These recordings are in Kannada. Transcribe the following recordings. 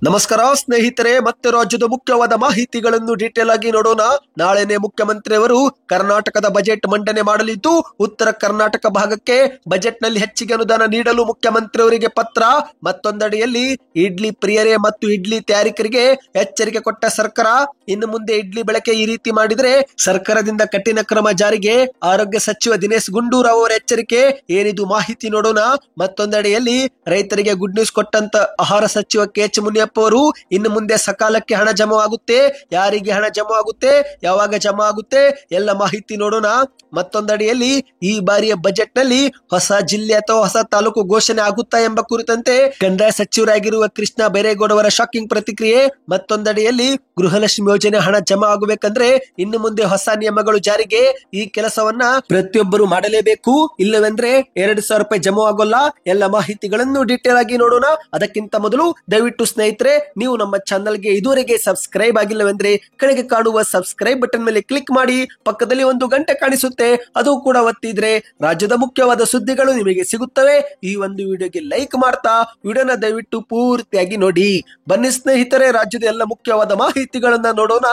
ನಮಸ್ಕಾರ ಸ್ನೇಹಿತರೆ, ಮತ್ತೆ ರಾಜ್ಯದ ಮುಖ್ಯವಾದ ಮಾಹಿತಿಗಳನ್ನು ಡೀಟೇಲ್ ಆಗಿ ನೋಡೋಣ. ನಾಳೆನೆ ಮುಖ್ಯಮಂತ್ರಿಯವರು ಕರ್ನಾಟಕದ ಬಜೆಟ್ ಮಂಡನೆ ಮಾಡಲಿದ್ದು, ಉತ್ತರ ಕರ್ನಾಟಕ ಭಾಗಕ್ಕೆ ಬಜೆಟ್ ನಲ್ಲಿ ಹೆಚ್ಚಿಗೆ ಅನುದಾನ ನೀಡಲು ಮುಖ್ಯಮಂತ್ರಿಯವರಿಗೆ ಪತ್ರ. ಮತ್ತೊಂದೆಡೆಯಲ್ಲಿ ಇಡ್ಲಿ ಪ್ರಿಯರೇ ಮತ್ತು ಇಡ್ಲಿ ತಯಾರಕರಿಗೆ ಎಚ್ಚರಿಕೆ ಕೊಟ್ಟ ಸರ್ಕಾರ. ಇನ್ನು ಮುಂದೆ ಇಡ್ಲಿ ಬಳಕೆ ಈ ರೀತಿ ಮಾಡಿದ್ರೆ ಸರ್ಕಾರದಿಂದ ಕಠಿಣ ಕ್ರಮ ಜಾರಿಗೆ. ಆರೋಗ್ಯ ಸಚಿವ ದಿನೇಶ್ ಗುಂಡೂರಾವ್ ಅವರ ಎಚ್ಚರಿಕೆ. ಏನಿದು ಮಾಹಿತಿ ನೋಡೋಣ. ಮತ್ತೊಂದೆಡೆಯಲ್ಲಿ ರೈತರಿಗೆ ಗುಡ್ ನ್ಯೂಸ್ ಕೊಟ್ಟಂತ ಆಹಾರ ಸಚಿವ ಕೆ.ಎಚ್. ಮುನಿಯಪ್ಪ ಅವರು ಇನ್ನು ಮುಂದೆ ಸಕಾಲಕ್ಕೆ ಹಣ ಜಮಾ ಆಗುತ್ತೆ, ಯಾರಿಗೆ ಹಣ ಜಮಾ ಆಗುತ್ತೆ, ಯಾವಾಗ ಜಮಾ ಆಗುತ್ತೆ, ಎಲ್ಲ ಮಾಹಿತಿ ನೋಡೋಣ. ಮತ್ತೊಂದೆಡೆಯಲ್ಲಿ ಈ ಬಾರಿಯ ಬಜೆಟ್ ನಲ್ಲಿ ಹೊಸ ಜಿಲ್ಲೆ ಅಥವಾ ಹೊಸ ತಾಲೂಕು ಘೋಷಣೆ ಆಗುತ್ತಾ ಎಂಬ ಕುರಿತಂತೆ ಕಂದಾಯ ಸಚಿವರಾಗಿರುವ ಕೃಷ್ಣ ಬೈರೇಗೌಡ ಅವರ ಶಾಕಿಂಗ್ ಪ್ರತಿಕ್ರಿಯೆ. ಮತ್ತೊಂದೆಡೆಯಲ್ಲಿ ಗೃಹಲಕ್ಷ್ಮಿ ಯೋಜನೆ ಹಣ ಜಮಾ ಆಗಬೇಕಂದ್ರೆ ಇನ್ನು ಮುಂದೆ ಹೊಸ ನಿಯಮಗಳು ಜಾರಿಗೆ. ಈ ಕೆಲಸವನ್ನ ಪ್ರತಿಯೊಬ್ಬರು ಮಾಡಲೇಬೇಕು, ಇಲ್ಲವೆಂದ್ರೆ 2,000 ರೂಪಾಯಿ ಜಮಾ ಆಗೋಲ್ಲ. ಎಲ್ಲ ಮಾಹಿತಿಗಳನ್ನು ಡೀಟೇಲ್ ಆಗಿ ನೋಡೋಣ. ಅದಕ್ಕಿಂತ ಮೊದಲು ದಯವಿಟ್ಟು ಸ್ನೇಹಿತರೆ, ನೀವು ನಮ್ಮ ಚಾನಲ್ಗೆ ಇದುವರೆಗೆ ಸಬ್ಸ್ಕ್ರೈಬ್ ಆಗಿಲ್ಲವೆಂದ್ರೆ ಕೆಳಗೆ ಕಾಣುವ ಸಬ್ಸ್ಕ್ರೈಬ್ ಬಟನ್ ಮೇಲೆ ಕ್ಲಿಕ್ ಮಾಡಿ. ಪಕ್ಕದಲ್ಲಿ ಒಂದು ಗಂಟೆ ಕಾಣಿಸುತ್ತೆ, ಅದು ಕೂಡ ಒತ್ತಿದ್ರೆ ರಾಜ್ಯದ ಮುಖ್ಯವಾದ ಸುದ್ದಿಗಳು ನಿಮಗೆ ಸಿಗುತ್ತವೆ. ಈ ಒಂದು ವಿಡಿಯೋಗೆ ಲೈಕ್ ಮಾಡ್ತಾ ವಿಡಿಯೋನ ದಯವಿಟ್ಟು ಪೂರ್ತಿಯಾಗಿ ನೋಡಿ. ಬನ್ನಿ ಸ್ನೇಹಿತರೆ, ರಾಜ್ಯದ ಎಲ್ಲ ಮುಖ್ಯವಾದ ಮಾಹಿತಿಗಳನ್ನ ನೋಡೋಣ.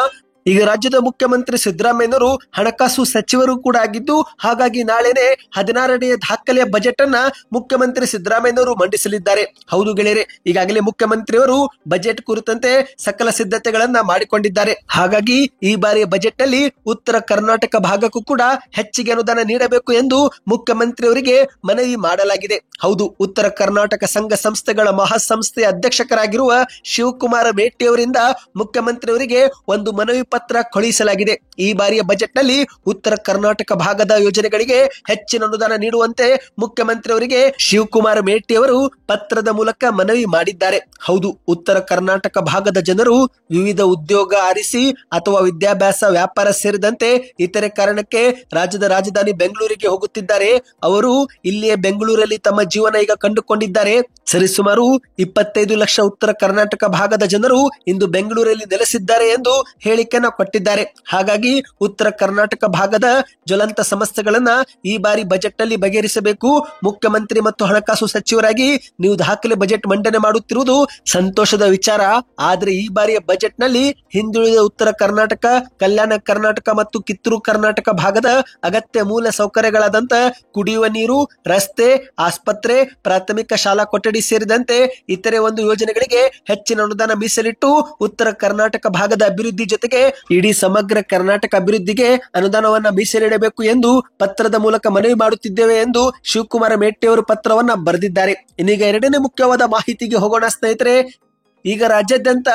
ಈಗ ರಾಜ್ಯದ ಮುಖ್ಯಮಂತ್ರಿ ಸಿದ್ದರಾಮಯ್ಯನವರು ಹಣಕಾಸು ಸಚಿವರು ಕೂಡ ಆಗಿದ್ದು, ಹಾಗಾಗಿ ನಾಳೆನೆ 16ನೇ ದಾಖಲೆಯ ಬಜೆಟ್ ಅನ್ನ ಮುಖ್ಯಮಂತ್ರಿ ಸಿದ್ದರಾಮಯ್ಯನವರು ಮಂಡಿಸಲಿದ್ದಾರೆ. ಹೌದು ಗೆಳೆಯರೆ, ಈಗಾಗಲೇ ಮುಖ್ಯಮಂತ್ರಿಯವರು ಬಜೆಟ್ ಕುರಿತಂತೆ ಸಕಲ ಸಿದ್ಧತೆಗಳನ್ನ ಮಾಡಿಕೊಂಡಿದ್ದಾರೆ. ಹಾಗಾಗಿ ಈ ಬಾರಿಯ ಬಜೆಟ್ ನಲ್ಲಿ ಉತ್ತರ ಕರ್ನಾಟಕ ಭಾಗಕ್ಕೂ ಕೂಡ ಹೆಚ್ಚಿಗೆ ಅನುದಾನ ನೀಡಬೇಕು ಎಂದು ಮುಖ್ಯಮಂತ್ರಿಯವರಿಗೆ ಮನವಿ ಮಾಡಲಾಗಿದೆ. ಹೌದು, ಉತ್ತರ ಕರ್ನಾಟಕ ಸಂಘ ಸಂಸ್ಥೆಗಳ ಮಹಾಸಂಸ್ಥೆಯ ಅಧ್ಯಕ್ಷರಾಗಿರುವ ಶಿವಕುಮಾರ ಮೇಟಿ ಅವರಿಂದ ಮುಖ್ಯಮಂತ್ರಿಯವರಿಗೆ ಒಂದು ಮನವಿ ಪತ್ರ ಕಳುಹಿಸಲಾಗಿದೆ. ಈ ಬಾರಿಯ ಬಜೆಟ್ ನಲ್ಲಿ ಉತ್ತರ ಕರ್ನಾಟಕ ಭಾಗದ ಯೋಜನೆಗಳಿಗೆ ಹೆಚ್ಚಿನ ಅನುದಾನ ನೀಡುವಂತೆ ಮುಖ್ಯಮಂತ್ರಿಯವರಿಗೆ ಶಿವಕುಮಾರ ಮೇಟಿ ಅವರು ಪತ್ರದ ಮೂಲಕ ಮನವಿ ಮಾಡಿದ್ದಾರೆ. ಹೌದು, ಉತ್ತರ ಕರ್ನಾಟಕ ಭಾಗದ ಜನರು ವಿವಿಧ ಉದ್ಯೋಗ ಆರಿಸಿ ಅಥವಾ ವಿದ್ಯಾಭ್ಯಾಸ, ವ್ಯಾಪಾರ ಸೇರಿದಂತೆ ಇತರೆ ಕಾರಣಕ್ಕೆ ರಾಜ್ಯದ ರಾಜಧಾನಿ ಬೆಂಗಳೂರಿಗೆ ಹೋಗುತ್ತಿದ್ದಾರೆ. ಅವರು ಇಲ್ಲಿಯೇ ಬೆಂಗಳೂರಲ್ಲಿ ತಮ್ಮ ಜೀವನ ಈಗ ಕಂಡುಕೊಂಡಿದ್ದಾರೆ. ಸರಿಸುಮಾರು 25 ಲಕ್ಷ ಉತ್ತರ ಕರ್ನಾಟಕ ಭಾಗದ ಜನರು ಇಂದು ಬೆಂಗಳೂರಲ್ಲಿ ನೆಲೆಸಿದ್ದಾರೆ ಎಂದು ಹೇಳಿಕೆಯನ್ನು ಕೊಟ್ಟಿದ್ದಾರೆ. ಹಾಗಾಗಿ ಉತ್ತರ ಕರ್ನಾಟಕ ಭಾಗದ ಜ್ವಲಂತ ಸಮಸ್ಯೆಗಳನ್ನ ಈ ಬಾರಿ ಬಜೆಟ್ ನಲ್ಲಿ ಬಗೆಹರಿಸಬೇಕು. ಮುಖ್ಯಮಂತ್ರಿ ಮತ್ತು ಹಣಕಾಸು ಸಚಿವರಾಗಿ ನೀವು ದಾಖಲೆ ಬಜೆಟ್ ಮಂಡನೆ ಮಾಡುತ್ತಿರುವುದು ಸಂತೋಷದ ವಿಚಾರ. ಆದ್ರೆ ಈ ಬಾರಿಯ ಬಜೆಟ್ ನಲ್ಲಿ ಹಿಂದುಳಿದ ಉತ್ತರ ಕರ್ನಾಟಕ, ಕಲ್ಯಾಣ ಕರ್ನಾಟಕ ಮತ್ತು ಕಿತ್ತೂರು ಕರ್ನಾಟಕ ಭಾಗದ ಅಗತ್ಯ ಮೂಲ ಸೌಕರ್ಯಗಳಾದಂತ ಕುಡಿಯುವ ನೀರು, ರಸ್ತೆ, ಆಸ್ಪತ್ರೆ, ಪ್ರಾಥಮಿಕ ಶಾಲಾ ಕೊಠಡಿ ಸೇರಿದಂತೆ ಇತರೆ ಒಂದು ಯೋಜನೆಗಳಿಗೆ ಹೆಚ್ಚಿನ ಅನುದಾನ ಮೀಸಲಿಟ್ಟು ಉತ್ತರ ಕರ್ನಾಟಕ ಭಾಗದ ಅಭಿವೃದ್ಧಿ ಜೊತೆಗೆ ಇಡೀ ಸಮಗ್ರ ಕರ್ನಾಟಕ ಅಭಿವೃದ್ಧಿಗೆ ಅನುದಾನವನ್ನ ಮೀಸಲಿಡಬೇಕು ಎಂದು ಪತ್ರದ ಮೂಲಕ ಮನವಿ ಮಾಡುತ್ತಿದ್ದೇವೆ ಎಂದು ಶಿವಕುಮಾರ ಮೇಟಿ ಅವರು ಪತ್ರವನ್ನ ಬರೆದಿದ್ದಾರೆ. ಇನ್ನೀಗ ಎರಡನೇ ಮುಖ್ಯವಾದ ಮಾಹಿತಿಗೆ ಹೋಗೋಣ ಸ್ನೇಹಿತರೆ. ಈಗ ರಾಜ್ಯಾದ್ಯಂತ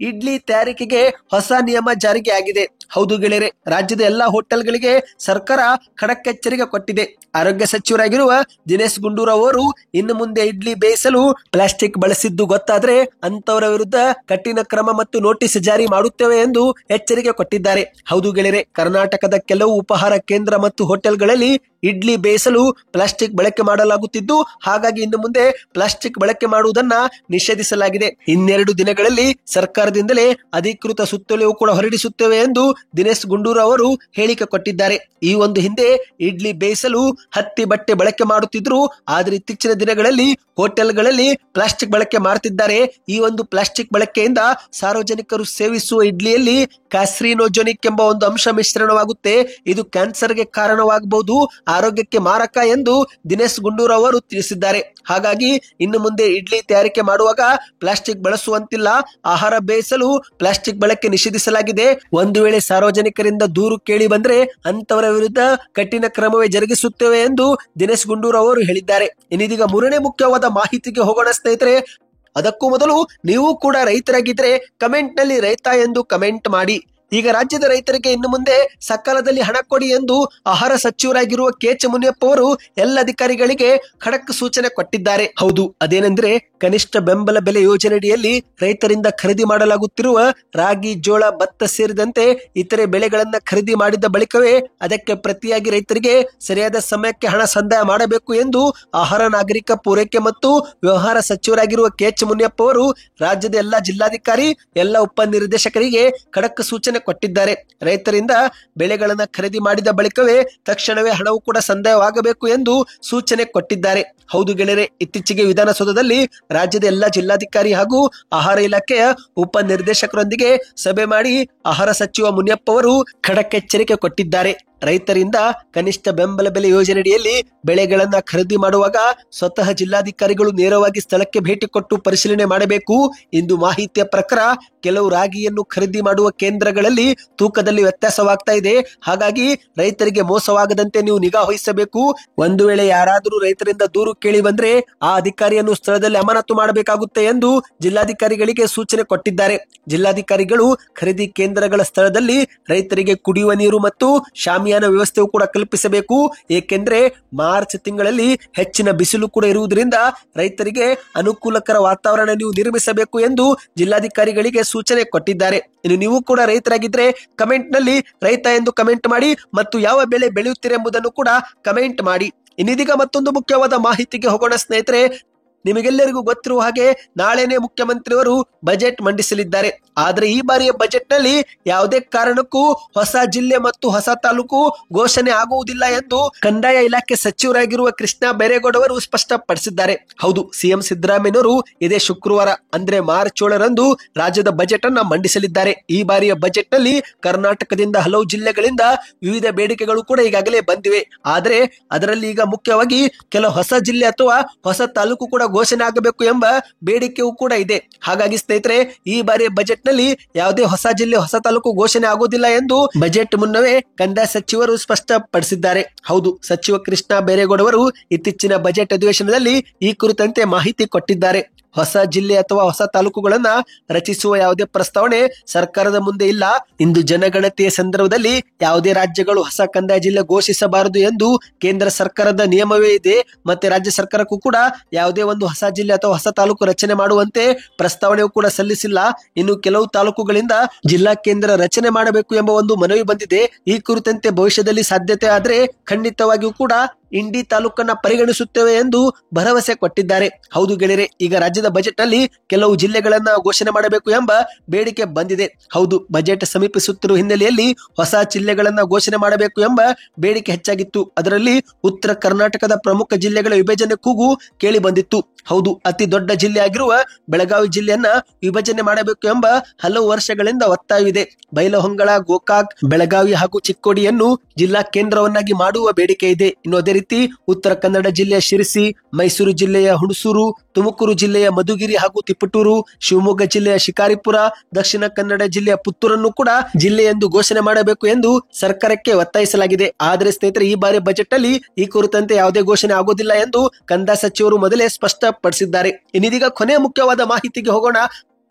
ಇಡ್ಲಿ ತಯಾರಿಕೆಗೆ ಹೊಸ ನಿಯಮ ಜಾರಿಗೆ ಆಗಿದೆ. ಹೌದು ಗೆಳೆಯರೆ, ರಾಜ್ಯದ ಎಲ್ಲಾ ಹೋಟೆಲ್ಗಳಿಗೆ ಸರ್ಕಾರ ಖಡಕ್ ಎಚ್ಚರಿಕೆ ಕೊಟ್ಟಿದೆ. ಆರೋಗ್ಯ ಸಚಿವರಾಗಿರುವ ದಿನೇಶ್ ಗುಂಡೂರಾವ್ ಅವರು ಇನ್ನು ಮುಂದೆ ಇಡ್ಲಿ ಬೇಯಿಸಲು ಪ್ಲಾಸ್ಟಿಕ್ ಬಳಸಿದ್ದು ಗೊತ್ತಾದ್ರೆ ಅಂತವರ ವಿರುದ್ಧ ಕಠಿಣ ಕ್ರಮ ಮತ್ತು ನೋಟಿಸ್ ಜಾರಿ ಮಾಡುತ್ತೇವೆ ಎಂದು ಎಚ್ಚರಿಕೆ ಕೊಟ್ಟಿದ್ದಾರೆ. ಹೌದು ಗೆಳೆಯರೆ, ಕರ್ನಾಟಕದ ಕೆಲವು ಉಪಹಾರ ಕೇಂದ್ರ ಮತ್ತು ಹೋಟೆಲ್ಗಳಲ್ಲಿ ಇಡ್ಲಿ ಬೇಯಿಸಲು ಪ್ಲಾಸ್ಟಿಕ್ ಬಳಕೆ ಮಾಡಲಾಗುತ್ತಿದ್ದು, ಹಾಗಾಗಿ ಇನ್ನು ಮುಂದೆ ಪ್ಲಾಸ್ಟಿಕ್ ಬಳಕೆ ಮಾಡುವುದನ್ನ ನಿಷೇಧಿಸಲಾಗಿದೆ. ಇನ್ನೆರಡು ದಿನಗಳಲ್ಲಿ ಸರ್ಕಾರದಿಂದಲೇ ಅಧಿಕೃತ ಸುತ್ತೋಲೆಯೂ ಕೂಡ ಹೊರಡಿಸುತ್ತೇವೆ ಎಂದು ದಿನೇಶ್ ಗುಂಡೂರಾವ್ ಅವರು ಹೇಳಿಕೆ ಕೊಟ್ಟಿದ್ದಾರೆ. ಈ ಒಂದು ಹಿಂದೆ ಇಡ್ಲಿ ಬೇಯಿಸಲು ಹತ್ತಿ ಬಟ್ಟೆ ಬಳಕೆ ಮಾಡುತ್ತಿದ್ರು, ಆದ್ರೆ ಇತ್ತೀಚಿನ ದಿನಗಳಲ್ಲಿ ಹೋಟೆಲ್ಗಳಲ್ಲಿ ಪ್ಲಾಸ್ಟಿಕ್ ಬಳಕೆ ಮಾಡ್ತಿದ್ದಾರೆ. ಈ ಒಂದು ಪ್ಲಾಸ್ಟಿಕ್ ಬಳಕೆಯಿಂದ ಸಾರ್ವಜನಿಕರು ಸೇವಿಸುವ ಇಡ್ಲಿಯಲ್ಲಿ ಕ್ಯಾಸ್ರಿನೋಜೆನಿಕ್ ಎಂಬ ಒಂದು ಅಂಶ ಮಿಶ್ರಣವಾಗುತ್ತೆ. ಇದು ಕ್ಯಾನ್ಸರ್ಗೆ ಕಾರಣವಾಗಬಹುದು, ಆರೋಗ್ಯಕ್ಕೆ ಮಾರಕ ಎಂದು ದಿನೇಶ್ ಗುಂಡೂರಾವ್ ಅವರು ತಿಳಿಸಿದ್ದಾರೆ. ಹಾಗಾಗಿ ಇನ್ನು ಮುಂದೆ ಇಡ್ಲಿ ತಯಾರಿಕೆ ಮಾಡುವಾಗ ಪ್ಲಾಸ್ಟಿಕ್ ಬಳಸುವಂತಿಲ್ಲ. ಆಹಾರ ಬೇಯಿಸಲು ಪ್ಲಾಸ್ಟಿಕ್ ಬಳಕೆ ನಿಷೇಧಿಸಲಾಗಿದೆ. ಒಂದು ವೇಳೆ ಸಾರ್ವಜನಿಕರಿಂದ ದೂರು ಕೇಳಿ ಬಂದ್ರೆ ಅಂತವರ ವಿರುದ್ಧ ಕಠಿಣ ಕ್ರಮವೇ ಜರುಗಿಸುತ್ತೇವೆ ಎಂದು ದಿನೇಶ್ ಗುಂಡೂರಾವ್ ಅವರು ಹೇಳಿದ್ದಾರೆ. ಇನ್ನೀಗ ಮೂರನೇ ಮುಖ್ಯವಾದ ಮಾಹಿತಿಗೆ ಹೋಗೋಣ ಸ್ನೇಹಿತರೆ. ಅದಕ್ಕೂ ಮೊದಲು ನೀವು ಕೂಡ ರೈತರಾಗಿದ್ರೆ ಕಮೆಂಟ್ ನಲ್ಲಿ ರೈತ ಎಂದು ಕಮೆಂಟ್ ಮಾಡಿ. ಈಗ ರಾಜ್ಯದ ರೈತರಿಗೆ ಇನ್ನು ಮುಂದೆ ಸಕಾಲದಲ್ಲಿ ಹಣ ಕೊಡಿ ಎಂದು ಆಹಾರ ಸಚಿವರಾಗಿರುವ ಕೆ.ಎಚ್. ಮುನಿಯಪ್ಪ ಅವರು ಎಲ್ಲ ಅಧಿಕಾರಿಗಳಿಗೆ ಖಡಕ್ ಸೂಚನೆ ಕೊಟ್ಟಿದ್ದಾರೆ. ಹೌದು, ಅದೇನೆಂದ್ರೆ ಕನಿಷ್ಠ ಬೆಂಬಲ ಬೆಲೆ ಯೋಜನೆಯಡಿಯಲ್ಲಿ ರೈತರಿಂದ ಖರೀದಿ ಮಾಡಲಾಗುತ್ತಿರುವ ರಾಗಿ, ಜೋಳ, ಭತ್ತ ಸೇರಿದಂತೆ ಇತರೆ ಬೆಳೆಗಳನ್ನ ಖರೀದಿ ಮಾಡಿದ ಬಳಿಕವೇ ಅದಕ್ಕೆ ಪ್ರತಿಯಾಗಿ ರೈತರಿಗೆ ಸರಿಯಾದ ಸಮಯಕ್ಕೆ ಹಣ ಸಂದಾಯ ಮಾಡಬೇಕು ಎಂದು ಆಹಾರ, ನಾಗರಿಕ ಪೂರೈಕೆ ಮತ್ತು ವ್ಯವಹಾರ ಸಚಿವರಾಗಿರುವ ಕೆ.ಎಚ್. ಮುನಿಯಪ್ಪ ಅವರು ರಾಜ್ಯದ ಎಲ್ಲಾ ಜಿಲ್ಲಾಧಿಕಾರಿ, ಎಲ್ಲ ಉಪನಿರ್ದೇಶಕರಿಗೆ ಖಡಕ್ ಸೂಚನೆ ಕೊಟ್ಟಿದ್ದಾರೆ. ರೈತರಿಂದ ಬೆಳೆಗಳನ್ನ ಖರೀದಿ ಮಾಡಿದ ಬಳಿಕವೇ ತಕ್ಷಣವೇ ಹಣವು ಕೂಡ ಸಂದಾಯವಾಗಬೇಕು ಎಂದು ಸೂಚನೆ ಕೊಟ್ಟಿದ್ದಾರೆ. ಹೌದು ಗೆಳೆಯರೆ, ಇತ್ತೀಚೆಗೆ ವಿಧಾನಸೌಧದಲ್ಲಿ ರಾಜ್ಯದ ಎಲ್ಲಾ ಜಿಲ್ಲಾಧಿಕಾರಿ ಹಾಗೂ ಆಹಾರ ಇಲಾಖೆಯ ಉಪ ನಿರ್ದೇಶಕರೊಂದಿಗೆ ಸಭೆ ಮಾಡಿ ಆಹಾರ ಸಚಿವ ಮುನಿಯಪ್ಪ ಅವರು ಖಡಕ್ ಎಚ್ಚರಿಕೆ ಕೊಟ್ಟಿದ್ದಾರೆ. ರೈತರಿಂದ ಕನಿಷ್ಠ ಬೆಂಬಲ ಬೆಲೆ ಯೋಜನೆಯಡಿಯಲ್ಲಿ ಬೆಳೆಗಳನ್ನ ಖರೀದಿ ಮಾಡುವಾಗ ಸ್ವತಃ ಜಿಲ್ಲಾಧಿಕಾರಿಗಳು ನೇರವಾಗಿ ಸ್ಥಳಕ್ಕೆ ಭೇಟಿ ಕೊಟ್ಟು ಪರಿಶೀಲನೆ ಮಾಡಬೇಕು. ಇಂದು ಮಾಹಿತಿಯ ಪ್ರಕಾರ ಕೆಲವು ರಾಗಿಯನ್ನು ಖರೀದಿ ಮಾಡುವ ಕೇಂದ್ರಗಳಲ್ಲಿ ತೂಕದಲ್ಲಿ ವ್ಯತ್ಯಾಸವಾಗ್ತಾ ಇದೆ. ಹಾಗಾಗಿ ರೈತರಿಗೆ ಮೋಸವಾಗದಂತೆ ನೀವು ನಿಗಾ ವಹಿಸಬೇಕು. ಒಂದು ವೇಳೆ ಯಾರಾದರೂ ರೈತರಿಂದ ದೂರು ಕೇಳಿ ಬಂದ್ರೆ ಆ ಅಧಿಕಾರಿಯನ್ನು ಸ್ಥಳದಲ್ಲಿ ಅಮಾನತು ಮಾಡಬೇಕಾಗುತ್ತೆ ಎಂದು ಜಿಲ್ಲಾಧಿಕಾರಿಗಳಿಗೆ ಸೂಚನೆ ಕೊಟ್ಟಿದ್ದಾರೆ. ಜಿಲ್ಲಾಧಿಕಾರಿಗಳು ಖರೀದಿ ಕೇಂದ್ರಗಳ ಸ್ಥಳದಲ್ಲಿ ರೈತರಿಗೆ ಕುಡಿಯುವ ನೀರು ಮತ್ತು ಶಾಮಿಯಾನ ವ್ಯವಸ್ಥೆಯು ಕೂಡ ಕಲ್ಪಿಸಬೇಕು. ಏಕೆಂದ್ರೆ ಮಾರ್ಚ್ ತಿಂಗಳಲ್ಲಿ ಹೆಚ್ಚಿನ ಬಿಸಿಲು ಕೂಡ ಇರುವುದರಿಂದ ರೈತರಿಗೆ ಅನುಕೂಲಕರ ವಾತಾವರಣ ನೀವು ನಿರ್ಮಿಸಬೇಕು ಎಂದು ಜಿಲ್ಲಾಧಿಕಾರಿಗಳಿಗೆ ಸೂಚನೆ ಕೊಟ್ಟಿದ್ದಾರೆ. ಇನ್ನು ನೀವು ಕೂಡ ರೈತರಾಗಿದ್ರೆ ಕಮೆಂಟ್ ನಲ್ಲಿ ರೈತ ಎಂದು ಕಮೆಂಟ್ ಮಾಡಿ ಮತ್ತು ಯಾವ ಬೆಳೆ ಬೆಳೆಯುತ್ತೀರಿ ಎಂಬುದನ್ನು ಕೂಡ ಕಮೆಂಟ್ ಮಾಡಿ. ಇನ್ನಿದೀಗ ಮತ್ತೊಂದು ಮುಖ್ಯವಾದ ಮಾಹಿತಿಗೆ ಹೋಗೋಣ ಸ್ನೇಹಿತರೆ. ನಿಮಗೆಲ್ಲರಿಗೂ ಗೊತ್ತಿರುವ ಹಾಗೆ ನಾಳೆನೇ ಮುಖ್ಯಮಂತ್ರಿಯವರು ಬಜೆಟ್ ಮಂಡಿಸಲಿದ್ದಾರೆ. ಆದರೆ ಈ ಬಾರಿಯ ಬಜೆಟ್ ನಲ್ಲಿ ಯಾವುದೇ ಕಾರಣಕ್ಕೂ ಹೊಸ ಜಿಲ್ಲೆ ಮತ್ತು ಹೊಸ ತಾಲೂಕು ಘೋಷಣೆ ಆಗುವುದಿಲ್ಲ ಎಂದು ಕಂದಾಯ ಇಲಾಖೆ ಸಚಿವರಾಗಿರುವ ಕೃಷ್ಣ ಬೈರೇಗೌಡ ಅವರು ಸ್ಪಷ್ಟಪಡಿಸಿದ್ದಾರೆ. ಹೌದು, ಸಿಎಂ ಸಿದ್ದರಾಮಯ್ಯನವರು ಇದೇ ಶುಕ್ರವಾರ ಅಂದ್ರೆ ಮಾರ್ಚ್ 7ರಂದು ರಾಜ್ಯದ ಬಜೆಟ್ ಅನ್ನ ಮಂಡಿಸಲಿದ್ದಾರೆ. ಈ ಬಾರಿಯ ಬಜೆಟ್ ನಲ್ಲಿ ಕರ್ನಾಟಕದಿಂದ ಹಲವು ಜಿಲ್ಲೆಗಳಿಂದ ವಿವಿಧ ಬೇಡಿಕೆಗಳು ಕೂಡ ಈಗಾಗಲೇ ಬಂದಿವೆ. ಆದರೆ ಅದರಲ್ಲಿ ಈಗ ಮುಖ್ಯವಾಗಿ ಕೆಲವು ಹೊಸ ಜಿಲ್ಲೆ ಅಥವಾ ಹೊಸ ತಾಲೂಕು ಕೂಡ ಘೋಷಣೆ ಆಗಬೇಕು ಎಂಬ ಬೇಡಿಕೆಯೂ ಕೂಡ ಇದೆ. ಹಾಗಾಗಿ ಸ್ನೇಹಿತರೆ, ಈ ಬಾರಿಯ ಬಜೆಟ್ ನಲ್ಲಿ ಯಾವುದೇ ಹೊಸ ಜಿಲ್ಲೆ ಹೊಸ ತಾಲೂಕು ಘೋಷಣೆ ಆಗುವುದಿಲ್ಲ ಎಂದು ಬಜೆಟ್ ಮುನ್ನವೇ ಕಂದಾಯ ಸಚಿವರು ಸ್ಪಷ್ಟಪಡಿಸಿದ್ದಾರೆ. ಹೌದು, ಸಚಿವ ಕೃಷ್ಣ ಬೈರೇಗೌಡ ಅವರು ಇತ್ತೀಚಿನ ಬಜೆಟ್ ಅಧಿವೇಶನದಲ್ಲಿ ಈ ಕುರಿತಂತೆ ಮಾಹಿತಿ ಕೊಟ್ಟಿದ್ದಾರೆ. ಹೊಸ ಜಿಲ್ಲೆ ಅಥವಾ ಹೊಸ ತಾಲೂಕುಗಳನ್ನ ರಚಿಸುವ ಯಾವುದೇ ಪ್ರಸ್ತಾವನೆ ಸರ್ಕಾರದ ಮುಂದೆ ಇಲ್ಲ. ಇಂದು ಜನಗಣತಿಯ ಸಂದರ್ಭದಲ್ಲಿ ಯಾವುದೇ ರಾಜ್ಯಗಳು ಹೊಸ ಕಂದಾಯ ಜಿಲ್ಲೆ ಘೋಷಿಸಬಾರದು ಎಂದು ಕೇಂದ್ರ ಸರ್ಕಾರದ ನಿಯಮವೇ ಇದೆ. ಮತ್ತೆ ರಾಜ್ಯ ಸರ್ಕಾರಕ್ಕೂ ಕೂಡ ಯಾವುದೇ ಒಂದು ಹೊಸ ಜಿಲ್ಲೆ ಅಥವಾ ಹೊಸ ತಾಲೂಕು ರಚನೆ ಮಾಡುವಂತೆ ಪ್ರಸ್ತಾವನೆಯೂ ಕೂಡ ಸಲ್ಲಿಸಿಲ್ಲ. ಇನ್ನು ಕೆಲವು ತಾಲೂಕುಗಳಿಂದ ಜಿಲ್ಲಾ ಕೇಂದ್ರ ರಚನೆ ಮಾಡಬೇಕು ಎಂಬ ಒಂದು ಮನವಿ ಬಂದಿದೆ. ಈ ಕುರಿತಂತೆ ಭವಿಷ್ಯದಲ್ಲಿ ಸಾಧ್ಯತೆ ಆದ್ರೆ ಖಂಡಿತವಾಗಿಯೂ ಕೂಡ ಇಂಡಿ ತಾಲೂಕನ್ನ ಪರಿಗಣಿಸುತ್ತೇವೆ ಎಂದು ಭರವಸೆ ಕೊಟ್ಟಿದ್ದಾರೆ. ಹೌದು ಗೆಳೆಯರೆ, ಈಗ ರಾಜ್ಯದ ಬಜೆಟ್ ನಲ್ಲಿ ಕೆಲವು ಜಿಲ್ಲೆಗಳನ್ನ ಘೋಷಣೆ ಮಾಡಬೇಕು ಎಂಬ ಬೇಡಿಕೆ ಬಂದಿದೆ. ಹೌದು, ಬಜೆಟ್ ಸಮೀಪಿಸುತ್ತಿರುವ ಹಿನ್ನೆಲೆಯಲ್ಲಿ ಹೊಸ ಜಿಲ್ಲೆಗಳನ್ನ ಘೋಷಣೆ ಮಾಡಬೇಕು ಎಂಬ ಬೇಡಿಕೆ ಹೆಚ್ಚಾಗಿತ್ತು. ಅದರಲ್ಲಿ ಉತ್ತರ ಕರ್ನಾಟಕದ ಪ್ರಮುಖ ಜಿಲ್ಲೆಗಳ ವಿಭಜನೆ ಕೂಗು ಕೇಳಿ ಬಂದಿತ್ತು. ಹೌದು, ಅತಿ ದೊಡ್ಡ ಜಿಲ್ಲೆ ಆಗಿರುವ ಬೆಳಗಾವಿ ಜಿಲ್ಲೆಯನ್ನ ವಿಭಜನೆ ಮಾಡಬೇಕು ಎಂಬ ಹಲವು ವರ್ಷಗಳಿಂದ ಒತ್ತಾಯವಿದೆ. ಬೈಲಹೊಂಗಲ, ಗೋಕಾಕ್, ಬೆಳಗಾವಿ ಹಾಗೂ ಚಿಕ್ಕೋಡಿಯನ್ನು ಜಿಲ್ಲಾ ಕೇಂದ್ರವನ್ನಾಗಿ ಮಾಡುವ ಬೇಡಿಕೆ ಇದೆ. ಇನ್ನು ಅದೇ ರೀತಿ ಉತ್ತರ ಕನ್ನಡ ಜಿಲ್ಲೆಯ ಶಿರಸಿ, ಮೈಸೂರು ಜಿಲ್ಲೆಯ ಹುಣಸೂರು, ತುಮಕೂರು ಜಿಲ್ಲೆಯ ಮಧುಗಿರಿ ಹಾಗೂ ತಿಪಟೂರು, ಶಿವಮೊಗ್ಗ ಜಿಲ್ಲೆಯ ಶಿಕಾರಿಪುರ, ದಕ್ಷಿಣ ಕನ್ನಡ ಜಿಲ್ಲೆಯ ಪುತ್ತೂರನ್ನು ಕೂಡ ಜಿಲ್ಲೆ ಎಂದು ಘೋಷಣೆ ಮಾಡಬೇಕು ಎಂದು ಸರ್ಕಾರಕ್ಕೆ ಒತ್ತಾಯಿಸಲಾಗಿದೆ. ಆದರೆ ಸ್ನೇಹಿತರೆ, ಈ ಬಾರಿ ಬಜೆಟ್ ಅಲ್ಲಿ ಈ ಕುರಿತಂತೆ ಯಾವುದೇ ಘೋಷಣೆ ಆಗುವುದಿಲ್ಲ ಎಂದು ಕಂದಾಯ ಸಚಿವರು ಮೊದಲೇ ಸ್ಪಷ್ಟಪಡಿಸಿದ್ದಾರೆ. ಇನ್ನಿದೀಗ ಕೊನೆಯ ಮುಖ್ಯವಾದ ಮಾಹಿತಿಗೆ ಹೋಗೋಣ.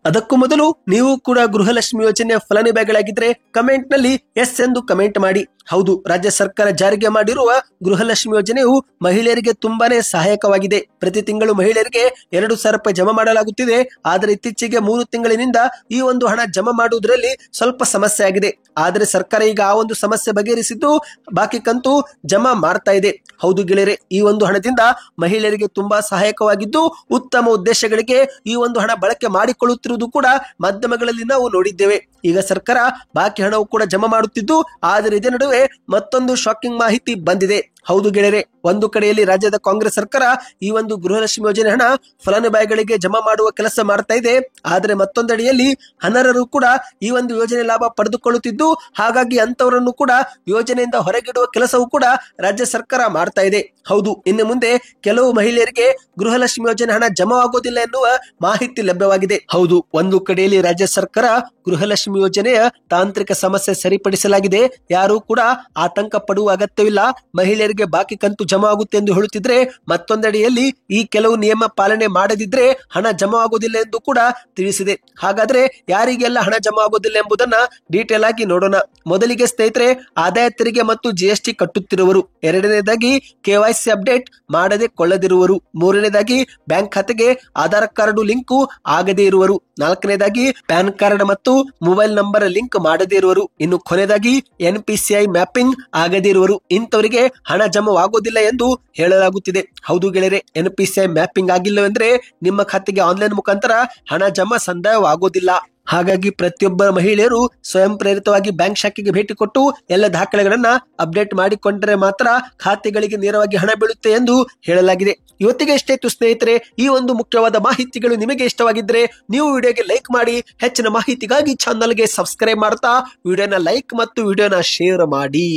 ಅದಕ್ಕೂ ಮೊದಲು ನೀವು ಕೂಡ ಗೃಹಲಕ್ಷ್ಮಿ ಯೋಜನೆಯ ಫಲಾನುಭವಿಗಳಾಗಿದ್ರೆ ಕಮೆಂಟ್ ನಲ್ಲಿ ಎಸ್ ಎಂದು ಕಮೆಂಟ್ ಮಾಡಿ. ಹೌದು, ರಾಜ್ಯ ಸರ್ಕಾರ ಜಾರಿಗೆ ಮಾಡಿರುವ ಗೃಹಲಕ್ಷ್ಮಿ ಯೋಜನೆಯು ಮಹಿಳೆಯರಿಗೆ ತುಂಬಾನೇ ಸಹಾಯಕವಾಗಿದೆ. ಪ್ರತಿ ತಿಂಗಳು ಮಹಿಳೆಯರಿಗೆ 2,000 ರೂಪಾಯಿ ಜಮಾ ಮಾಡಲಾಗುತ್ತಿದೆ. ಆದರೆ ಇತ್ತೀಚೆಗೆ 3 ತಿಂಗಳಿನಿಂದ ಈ ಒಂದು ಹಣ ಜಮಾ ಮಾಡುವುದರಲ್ಲಿ ಸ್ವಲ್ಪ ಸಮಸ್ಯೆ ಆಗಿದೆ. ಆದರೆ ಸರ್ಕಾರ ಈಗ ಆ ಒಂದು ಸಮಸ್ಯೆ ಬಗೆಹರಿಸಿದ್ದು ಬಾಕಿ ಕಂತು ಜಮಾ ಮಾಡ್ತಾ ಇದೆ. ಹೌದು ಗೆಳೆಯರೆ, ಈ ಒಂದು ಹಣದಿಂದ ಮಹಿಳೆಯರಿಗೆ ತುಂಬಾ ಸಹಾಯಕವಾಗಿದ್ದು ಉತ್ತಮ ಉದ್ದೇಶಗಳಿಗೆ ಈ ಒಂದು ಹಣ ಬಳಕೆ ಮಾಡಿಕೊಳ್ಳುತ್ತಿರುವುದು ಕೂಡ ಮಾಧ್ಯಮಗಳಲ್ಲಿ ನಾವು ನೋಡಿದ್ದೇವೆ. ಈಗ ಸರ್ಕಾರ ಬಾಕಿ ಹಣವು ಕೂಡ ಜಮಾ ಮಾಡುತ್ತಿದ್ದು, ಆದರೆ ಇದೇ ನಡುವೆ ಮತ್ತೊಂದು ಶಾಕಿಂಗ್ ಮಾಹಿತಿ ಬಂದಿದೆ. ಹೌದು ಗೆಳೆಯರೆ, ಒಂದು ಕಡೆಯಲ್ಲಿ ರಾಜ್ಯದ ಕಾಂಗ್ರೆಸ್ ಸರ್ಕಾರ ಈ ಒಂದು ಗೃಹಲಕ್ಷ್ಮಿ ಯೋಜನೆ ಹಣ ಫಲಾನುಭವಿಗಳಿಗೆ ಜಮಾ ಮಾಡುವ ಕೆಲಸ ಮಾಡ್ತಾ ಇದೆ. ಆದರೆ ಮತ್ತೊಂದೆಡೆಯಲ್ಲಿ ಅನರ್ಹರು ಕೂಡ ಈ ಒಂದು ಯೋಜನೆ ಲಾಭ ಪಡೆದುಕೊಳ್ಳುತ್ತಿದ್ದು, ಹಾಗಾಗಿ ಅಂತವರನ್ನು ಕೂಡ ಯೋಜನೆಯಿಂದ ಹೊರಗಿಡುವ ಕೆಲಸವೂ ಕೂಡ ರಾಜ್ಯ ಸರ್ಕಾರ ಮಾಡ್ತಾ ಇದೆ. ಹೌದು, ಇನ್ನು ಮುಂದೆ ಕೆಲವು ಮಹಿಳೆಯರಿಗೆ ಗೃಹಲಕ್ಷ್ಮಿ ಯೋಜನೆ ಹಣ ಜಮಾ ಆಗೋದಿಲ್ಲ ಎನ್ನುವ ಮಾಹಿತಿ ಲಭ್ಯವಾಗಿದೆ. ಹೌದು, ಒಂದು ಕಡೆಯಲ್ಲಿ ರಾಜ್ಯ ಸರ್ಕಾರ ಗೃಹಲಕ್ಷ್ಮಿ ಯೋಜನೆಯ ತಾಂತ್ರಿಕ ಸಮಸ್ಯೆ ಸರಿಪಡಿಸಲಾಗಿದೆ. ಯಾರು ಕೂಡ ಆತಂಕ ಪಡುವ ಅಗತ್ಯವಿಲ್ಲ. ಮಹಿಳೆಯರಿಗೆ ಬಾಕಿ ಕಂತು ಜಮಾ ಆಗುತ್ತೆ ಎಂದು ಹೇಳುತ್ತಿದ್ರೆ, ಮತ್ತೊಂದೆಡೆಯಲ್ಲಿ ಈ ಕೆಲವು ನಿಯಮ ಪಾಲನೆ ಮಾಡದಿದ್ರೆ ಹಣ ಜಮಾ ಆಗುವುದಿಲ್ಲ ಎಂದು ಕೂಡ ತಿಳಿಸಿದೆ. ಹಾಗಾದ್ರೆ ಯಾರಿಗೆಲ್ಲ ಹಣ ಜಮಾ ಆಗುವುದಿಲ್ಲ ಎಂಬುದನ್ನ ಡೀಟೇಲ್ ಆಗಿ ನೋಡೋಣ. ಮೊದಲಿಗೆ ಸ್ನೇಹಿತರೆ, ಆದಾಯ ತೆರಿಗೆ ಮತ್ತು ಜಿಎಸ್ಟಿ ಕಟ್ಟುತ್ತಿರುವರು. ಎರಡನೇದಾಗಿ ಕೆವೈಸಿ ಅಪ್ಡೇಟ್ ಮಾಡದೆ ಕೊಳ್ಳದಿರುವರು. ಮೂರನೇದಾಗಿ ಬ್ಯಾಂಕ್ ಖಾತೆಗೆ ಆಧಾರ್ ಕಾರ್ಡ್ ಲಿಂಕ್ ಆಗದೇ ಇರುವರು. ನಾಲ್ಕನೇದಾಗಿ ಪ್ಯಾನ್ ಕಾರ್ಡ್ ಮತ್ತು ಮೊಬೈಲ್ ನಂಬರ್ ಲಿಂಕ್ ಮಾಡದೇ ಇರುವರು. ಇನ್ನು ಕೊನೆಯದಾಗಿ NPCI ಮ್ಯಾಪಿಂಗ್ ಆಗದೇ ಇರುವರು. ಇಂಥವರಿಗೆ ಹಣ ಜಮಾವಾಗುವುದಿಲ್ಲ ಎಂದು ಹೇಳಲಾಗುತ್ತಿದೆ. ಹೌದು ಗೆಳೆಯರೆ, NPCI ಮ್ಯಾಪಿಂಗ್ ಆಗಿಲ್ಲವೆಂದ್ರೆ ನಿಮ್ಮ ಖಾತೆಗೆ ಆನ್ಲೈನ್ ಮುಖಾಂತರ ಹಣ ಜಮಾ ಸಂದಾಯವಾಗುವುದಿಲ್ಲ. ಹಾಗಾಗಿ ಪ್ರತಿಯೊಬ್ಬ ಮಹಿಳೆಯರು ಸ್ವಯಂ ಪ್ರೇರಿತವಾಗಿ ಬ್ಯಾಂಕ್ ಶಾಖೆಗೆ ಭೇಟಿ ಕೊಟ್ಟು ಎಲ್ಲ ದಾಖಲೆಗಳನ್ನ ಅಪ್ಡೇಟ್ ಮಾಡಿಕೊಂಡರೆ ಮಾತ್ರ ಖಾತೆಗಳಿಗೆ ನೇರವಾಗಿ ಹಣ ಬೀಳುತ್ತೆ ಎಂದು ಹೇಳಲಾಗಿದೆ. ಇವತ್ತಿಗೆ ಇಷ್ಟೇ ಸ್ನೇಹಿತರೆ. ಈ ಒಂದು ಮುಖ್ಯವಾದ ಮಾಹಿತಿಗಳು ನಿಮಗೆ ಇಷ್ಟವಾಗಿದ್ರೆ ನೀವು ವಿಡಿಯೋಗೆ ಲೈಕ್ ಮಾಡಿ. ಹೆಚ್ಚಿನ ಮಾಹಿತಿಗಾಗಿ ಚಾನಲ್ಗೆ ಸಬ್ಸ್ಕ್ರೈಬ್ ಮಾಡ್ತಾ ವಿಡಿಯೋನ ಲೈಕ್ ಮತ್ತು ವಿಡಿಯೋನ ಶೇರ್ ಮಾಡಿ.